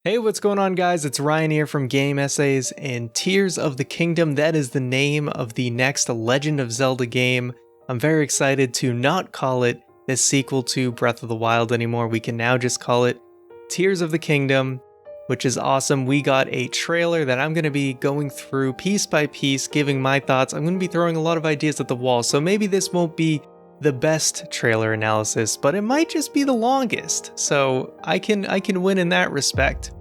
Hey, what's going on, guys? It's Ryan here from Game Essays, and Tears of the Kingdom, that is the name of the next Legend of Zelda game. I'm very excited to not call it the sequel to Breath of the Wild anymore. We can now just call it Tears of the Kingdom, which is awesome. We got a trailer that I'm going to be going through piece by piece, giving my thoughts. I'm going to be throwing a lot of ideas at the wall, so maybe this won't be the best trailer analysis, but it might just be the longest, so I can win in that respect.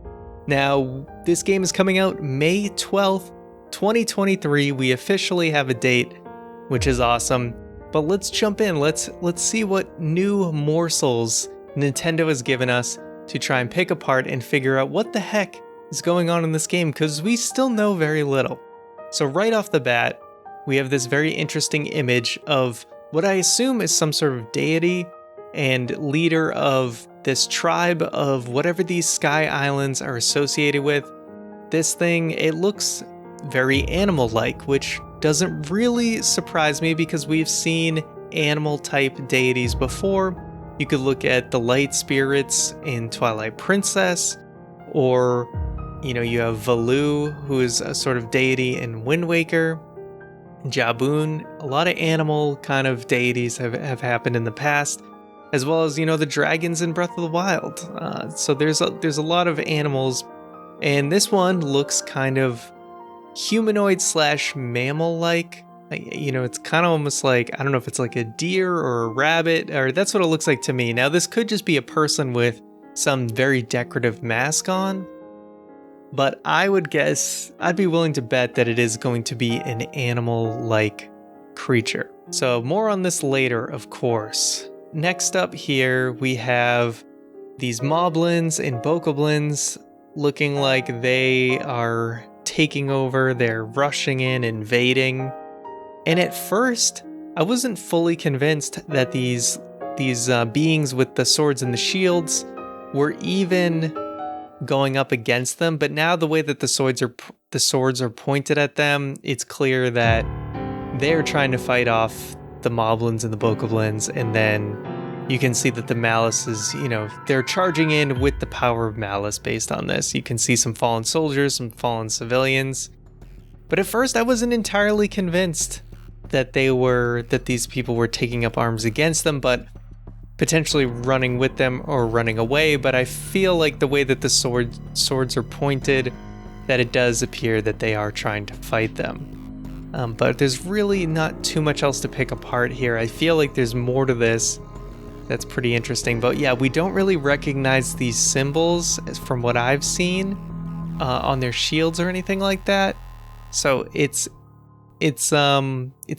Now, this game is coming out May 12th, 2023. We officially have a date, which is awesome. But let's jump in. Let's see what new morsels Nintendo has given us to try and pick apart and figure out what the heck is going on in this game, because we still know very little. So right off the bat, we have this very interesting image of what I assume is some sort of deity and leader of this tribe of whatever these sky islands are associated with. This thing, it looks very animal-like, which doesn't really surprise me because we've seen animal-type deities before. You could look at the light spirits in Twilight Princess, or, you have Valoo, who is a sort of deity in Wind Waker. Jaboon, a lot of animal kind of deities have happened in the past, as well as, the dragons in Breath of the Wild. So there's a lot of animals, and this one looks kind of humanoid / mammal-like. It's kind of almost like, I don't know if it's like a deer or a rabbit, or that's what it looks like to me. Now, this could just be a person with some very decorative mask on, but I would guess, I'd be willing to bet that it is going to be an animal-like creature. So more on this later, of course. Next up here, we have these moblins and bokoblins looking like they are taking over. They're rushing in, invading. And at first, I wasn't fully convinced that these beings with the swords and the shields were even going up against them, but now the way that the swords are pointed at them, it's clear that they're trying to fight off the moblins and the bokoblins, and then you can see that the malice is, they're charging in with the power of malice based on this. You can see some fallen soldiers, some fallen civilians, but at first I wasn't entirely convinced that these people were taking up arms against them, but potentially running with them or running away. But I feel like the way that the swords are pointed, that it does appear that they are trying to fight them. But there's really not too much else to pick apart here. I feel like there's more to this that's pretty interesting. But yeah, we don't really recognize these symbols from what I've seen on their shields or anything like that. So it's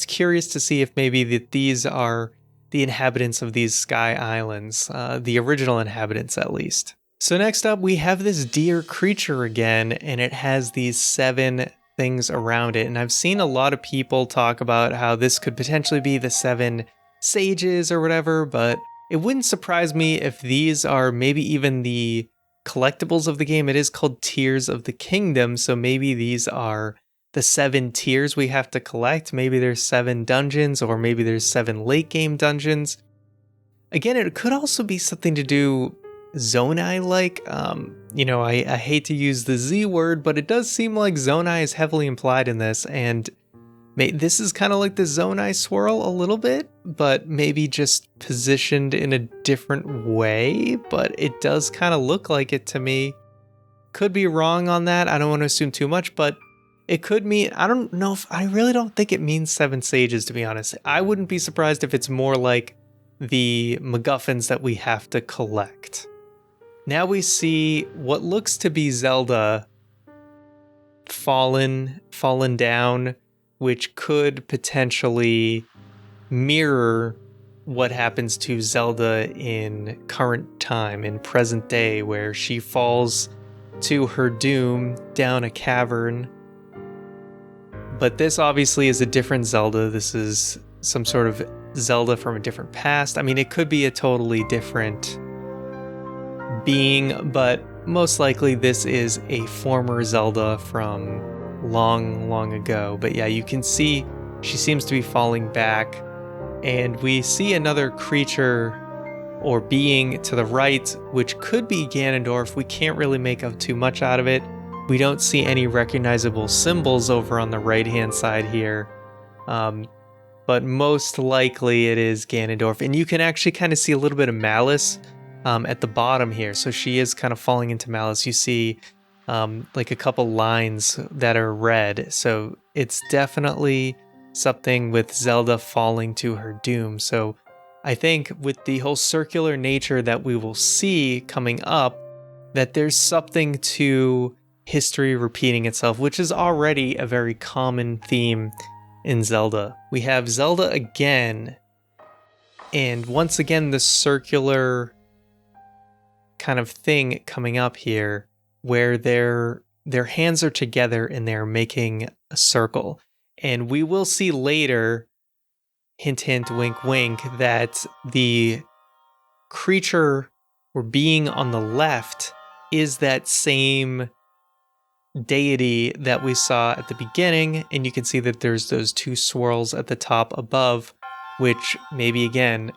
curious to see if maybe that these are the inhabitants of these sky islands, the original inhabitants at least. So next up, we have this deer creature again, and it has these 7 things around it. And I've seen a lot of people talk about how this could potentially be the 7 sages or whatever, but it wouldn't surprise me if these are maybe even the collectibles of the game. It is called Tears of the Kingdom, so maybe these are the 7 tiers we have to collect. Maybe there's 7 dungeons, or maybe there's 7 late game dungeons. Again, it could also be something to do Zonai-like. I hate to use the Z word, but it does seem like Zonai is heavily implied in this, and this is kind of like the Zonai swirl a little bit, but maybe just positioned in a different way, but it does kind of look like it to me. Could be wrong on that. I don't want to assume too much, but it could mean, I really don't think it means 7 sages, to be honest. I wouldn't be surprised if it's more like the MacGuffins that we have to collect. Now we see what looks to be Zelda fallen down, which could potentially mirror what happens to Zelda in current time, in present day, where she falls to her doom down a cavern. But this obviously is a different Zelda. This is some sort of Zelda from a different past. I mean, it could be a totally different being, but most likely this is a former Zelda from long, long ago. But yeah, you can see she seems to be falling back, and we see another creature or being to the right, which could be Ganondorf. We can't really make out too much out of it. We don't see any recognizable symbols over on the right-hand side here. But most likely it is Ganondorf. And you can actually kind of see a little bit of malice at the bottom here. So she is kind of falling into malice. You see like a couple lines that are red. So it's definitely something with Zelda falling to her doom. So I think with the whole circular nature that we will see coming up, that there's something to history repeating itself, which is already a very common theme in Zelda. We have Zelda again, and once again the circular kind of thing coming up here, where their hands are together and they're making a circle. And we will see later, hint hint, wink wink, that the creature or being on the left is that same deity that we saw at the beginning, and you can see that there's those two swirls at the top above, which maybe again,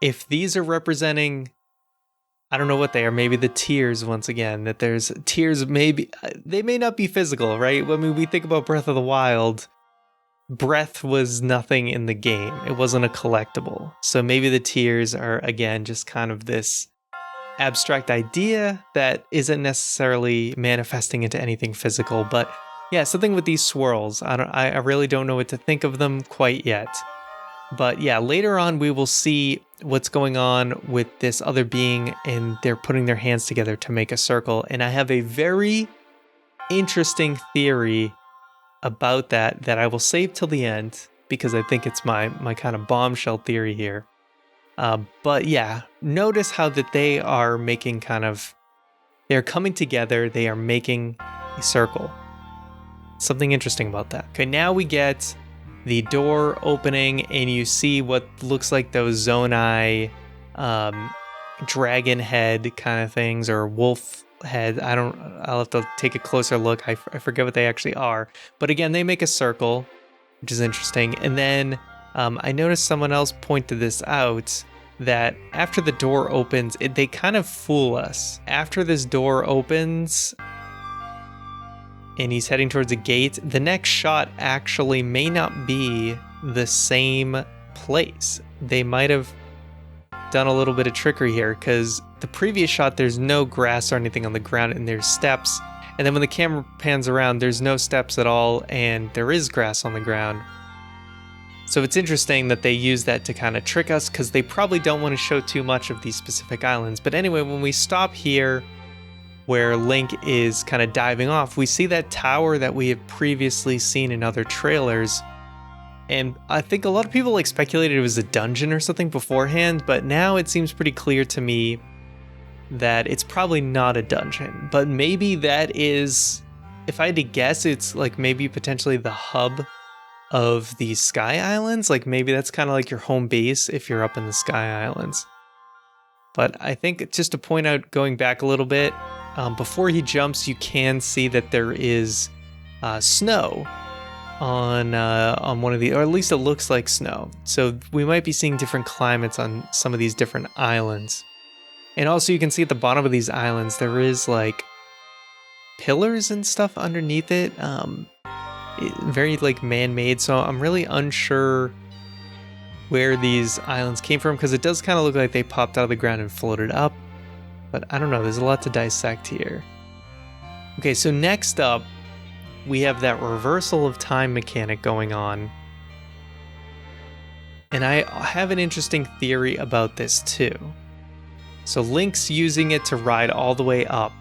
if these are representing, I don't know what they are, maybe the tears once again, that there's tears, maybe they may not be physical, right? I mean, we think about Breath of the Wild, breath was nothing in the game, it wasn't a collectible, so maybe the tears are again just kind of this abstract idea that isn't necessarily manifesting into anything physical. But yeah, something with these swirls, I really don't know what to think of them quite yet. But yeah, later on we will see what's going on with this other being, and they're putting their hands together to make a circle. And I have a very interesting theory about that I will save till the end, because I think it's my kind of bombshell theory here. But yeah, notice how that they are making they're coming together, they are making a circle. Something interesting about that. Okay, now we get the door opening, and you see what looks like those Zonai dragon head kind of things, or wolf head. I'll have to take a closer look. I forget what they actually are. But again, they make a circle, which is interesting. And then I noticed someone else pointed this out, that after the door opens, they kind of fool us. After this door opens and he's heading towards a gate, the next shot actually may not be the same place. They might have done a little bit of trickery here, because the previous shot, there's no grass or anything on the ground and there's steps. And then when the camera pans around, there's no steps at all and there is grass on the ground. So it's interesting that they use that to kind of trick us, because they probably don't want to show too much of these specific islands. But anyway, when we stop here where Link is kind of diving off, we see that tower that we have previously seen in other trailers. And I think a lot of people speculated it was a dungeon or something beforehand, but now it seems pretty clear to me that it's probably not a dungeon. But maybe that is, if I had to guess, it's like maybe potentially the hub of the Sky Islands. Like maybe that's kind of like your home base if you're up in the Sky Islands. But I think just to point out, going back a little bit, before he jumps, you can see that there is snow on one of the, or at least it looks like snow. So we might be seeing different climates on some of these different islands. And also you can see at the bottom of these islands, there is like pillars and stuff underneath it. Very like man-made, so I'm really unsure where these islands came from, because it does kind of look like they popped out of the ground and floated up, but I don't know, there's a lot to dissect here. Okay, so next up we have that reversal of time mechanic going on, and I have an interesting theory about this too. So Link's using it to ride all the way up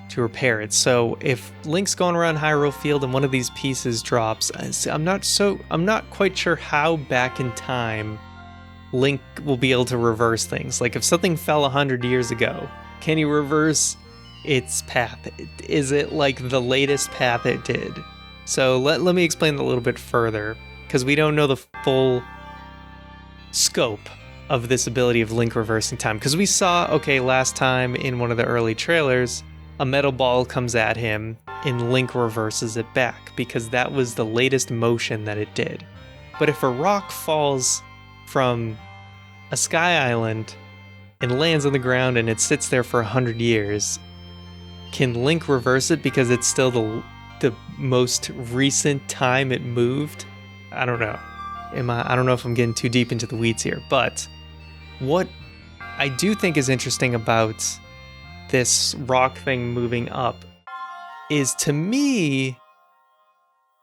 to repair it. So if Link's going around Hyrule Field and one of these pieces drops, I'm not quite sure how back in time Link will be able to reverse things. Like if something fell 100 years ago, can he reverse its path? Is it like the latest path it did? So let me explain a little bit further, because we don't know the full scope of this ability of Link reversing time. Because we saw, okay, last time in one of the early trailers, a metal ball comes at him and Link reverses it back, because that was the latest motion that it did. But if a rock falls from a Sky Island and lands on the ground and it sits there for 100 years. Can Link reverse it because it's still the most recent time it moved? I don't know. I don't know if I'm getting too deep into the weeds here, but what I do think is interesting about this rock thing moving up is, to me,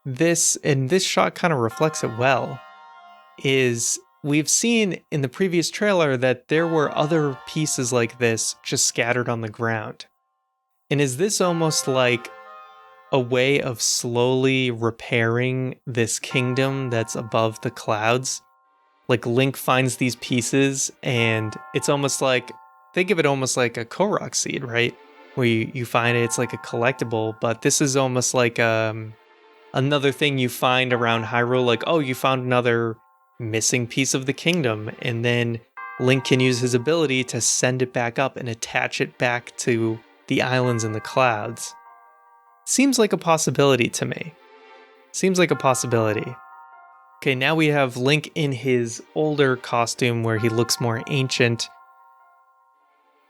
this shot kind of reflects it well, is we've seen in the previous trailer that there were other pieces like this just scattered on the ground. And is this almost like a way of slowly repairing this kingdom that's above the clouds? Like Link finds these pieces and it's almost like, think of it almost like a Korok seed, right? Where you find it, it's like a collectible, but this is almost like another thing you find around Hyrule, like, oh, you found another missing piece of the kingdom, and then Link can use his ability to send it back up and attach it back to the islands in the clouds. Seems like a possibility to me. Seems like a possibility. Okay, now we have Link in his older costume where he looks more ancient.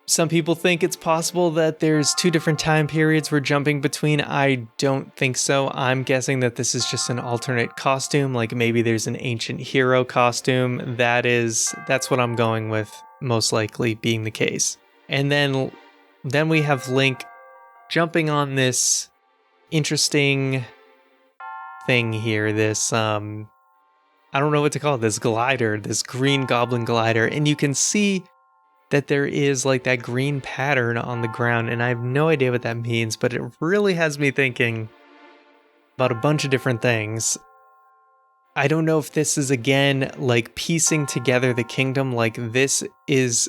Some people think it's possible that there's 2 different time periods we're jumping between. I don't think so. I'm guessing that this is just an alternate costume, like maybe there's an ancient hero costume. That's what I'm going with, most likely being the case. And then we have Link jumping on this interesting thing here, this I don't know what to call it, this glider, this green goblin glider, and you can see that there is like that green pattern on the ground, and I have no idea what that means, but it really has me thinking about a bunch of different things. I don't know if this is, again, like piecing together the kingdom, like this is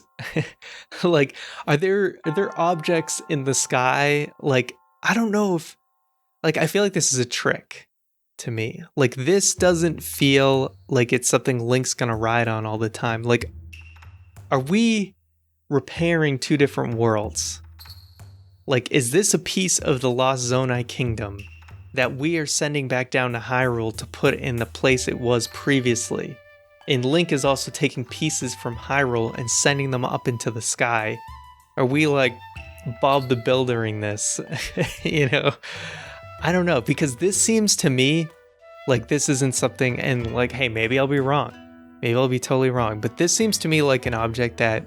like, are there objects in the sky? Like, I don't know if, like, I feel like this is a trick to me. Like, this doesn't feel like it's something Link's gonna ride on all the time. Like, are we repairing 2 different worlds? Like, is this a piece of the Lost Zonai Kingdom that we are sending back down to Hyrule to put in the place it was previously? And Link is also taking pieces from Hyrule and sending them up into the sky. Are we like Bob the Buildering this? You know? I don't know, because this seems to me like this isn't something, and like, hey, maybe I'll be wrong. Maybe I'll be totally wrong. But this seems to me like an object that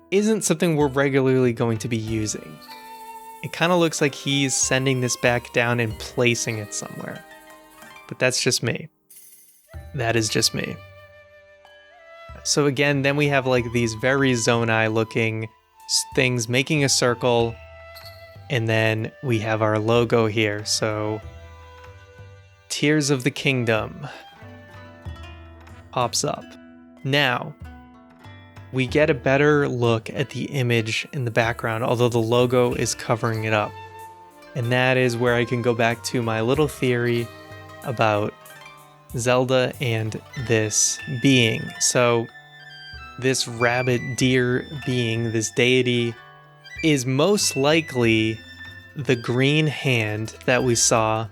isn't something we're regularly going to be using. It kind of looks like he's sending this back down and placing it somewhere. But that's just me. That is just me. So again, then we have like these very Zonai looking things making a circle. And then we have our logo here. So Tears of the Kingdom pops up. Now, we get a better look at the image in the background, although the logo is covering it up. And that is where I can go back to my little theory about Zelda and this being. So this rabbit deer being, this deity, is most likely the green hand that we saw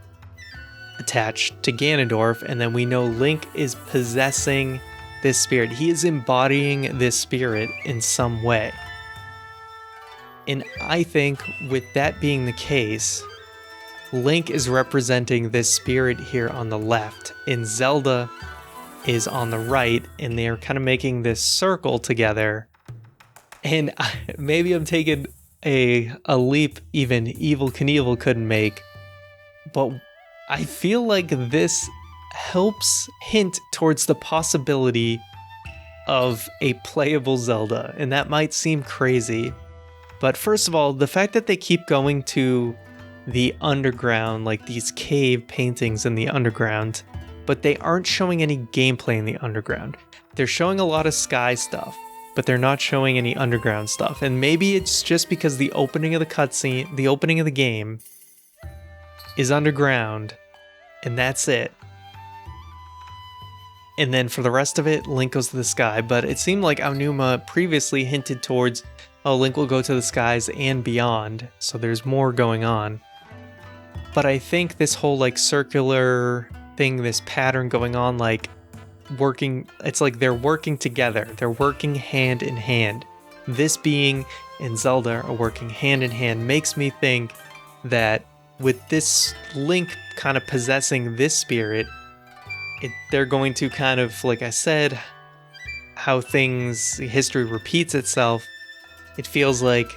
attached to Ganondorf, and then we know Link is possessing this spirit. He is embodying this spirit in some way. And I think with that being the case, Link is representing this spirit here on the left, and Zelda is on the right, and they're kind of making this circle together. And maybe I'm taking a leap even Evel Knievel couldn't make, but I feel like this helps hint towards the possibility of a playable Zelda, and that might seem crazy. But first of all, the fact that they keep going to the underground, like these cave paintings in the underground, but they aren't showing any gameplay in the underground. They're showing a lot of sky stuff, but they're not showing any underground stuff. And maybe it's just because the opening of the cutscene, the opening of the game, is underground, and that's it. And then for the rest of it, Link goes to the sky. But it seemed like Aonuma previously hinted towards, oh, Link will go to the skies and beyond, so there's more going on. But I think this whole like circular thing, this pattern going on, like working, it's like they're working together. They're working hand in hand. this being and Zelda are working hand in hand makes me think that with this Link kind of possessing this spirit, they're going to kind of, like I said, how history repeats itself. It feels like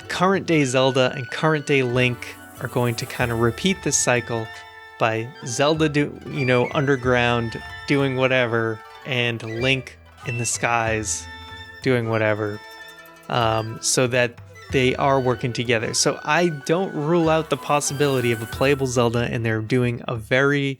current day Zelda and current day Link are going to kind of repeat this cycle by Zelda underground doing whatever and Link in the skies doing whatever, so that they are working together. So I don't rule out the possibility of a playable Zelda, and they're doing a very,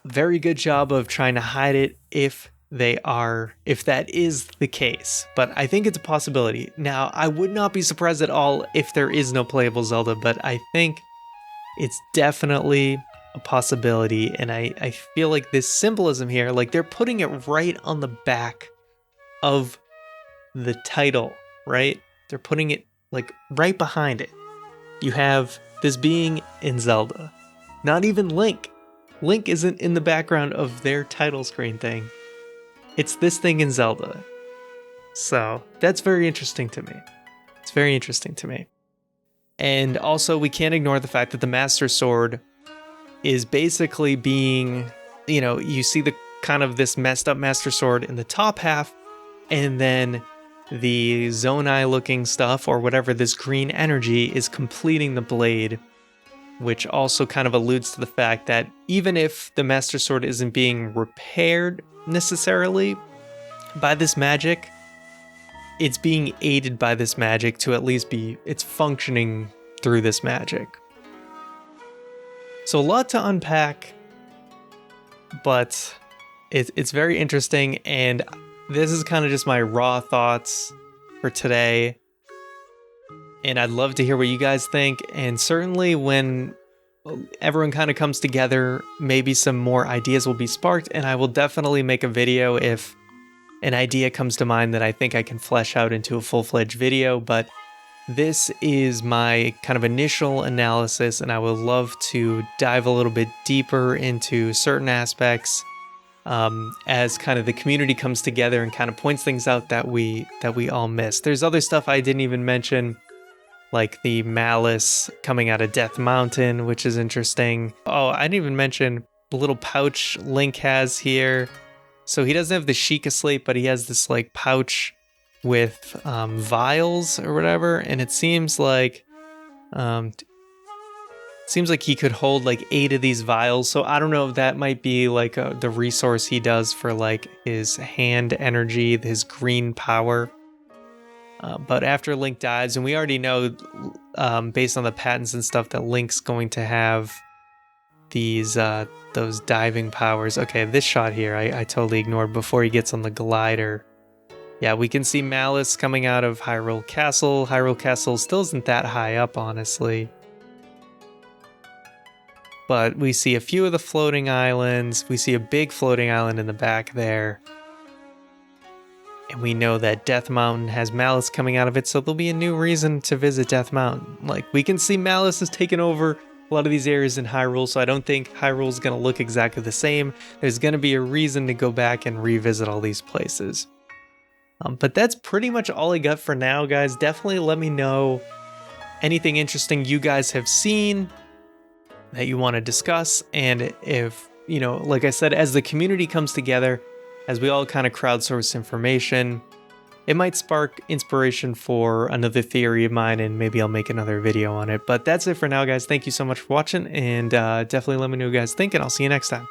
very good job of trying to hide it if that is the case. But I think it's a possibility. Now, I would not be surprised at all if there is no playable Zelda, but I think it's definitely a possibility, and I feel like this symbolism here, like they're putting it right on the back of the title, right? They're putting it like right behind it. You have this being in Zelda. Not even Link. Link isn't in the background of their title screen thing. It's this thing in Zelda. So that's very interesting to me. It's very interesting to me. And also, we can't ignore the fact that the Master Sword is basically being, you see the kind of this messed up Master Sword in the top half, and then the Zonai looking stuff, or whatever, this green energy is completing the blade, which also kind of alludes to the fact that even if the Master Sword isn't being repaired necessarily by this magic, it's being aided by this magic to at least it's functioning through this magic. So a lot to unpack, but it's very interesting, and this is kind of just my raw thoughts for today. And I'd love to hear what you guys think, and certainly when everyone kind of comes together, maybe some more ideas will be sparked, and I will definitely make a video if an idea comes to mind that I think I can flesh out into a full-fledged video. But this is my kind of initial analysis, and I would love to dive a little bit deeper into certain aspects as kind of the community comes together and kind of points things out that we all miss. There's other stuff I didn't even mention, like the malice coming out of Death Mountain, which is interesting. Oh, I didn't even mention the little pouch Link has here. So he doesn't have the Sheikah Slate, but he has this like pouch with vials or whatever, and it seems like he could hold like 8 of these vials. So I don't know if that might be like the resource he does for like his hand energy, his green power. But after Link dies, and we already know based on the patents and stuff that Link's going to have those diving powers. Okay, this shot here I totally ignored before he gets on the glider. Yeah, we can see Malice coming out of Hyrule Castle. Hyrule Castle still isn't that high up, honestly. But we see a few of the floating islands. We see a big floating island in the back there. And we know that Death Mountain has Malice coming out of it, so there'll be a new reason to visit Death Mountain. Like, we can see Malice has taken over a lot of these areas in Hyrule, so I don't think Hyrule's going to look exactly the same. There's going to be a reason to go back and revisit all these places. But that's pretty much all I got for now, guys. Definitely let me know anything interesting you guys have seen that you want to discuss. And if, like I said, as the community comes together, as we all kind of crowdsource information, it might spark inspiration for another theory of mine, and maybe I'll make another video on it. But that's it for now, guys. Thank you so much for watching, and definitely let me know what you guys think, and I'll see you next time.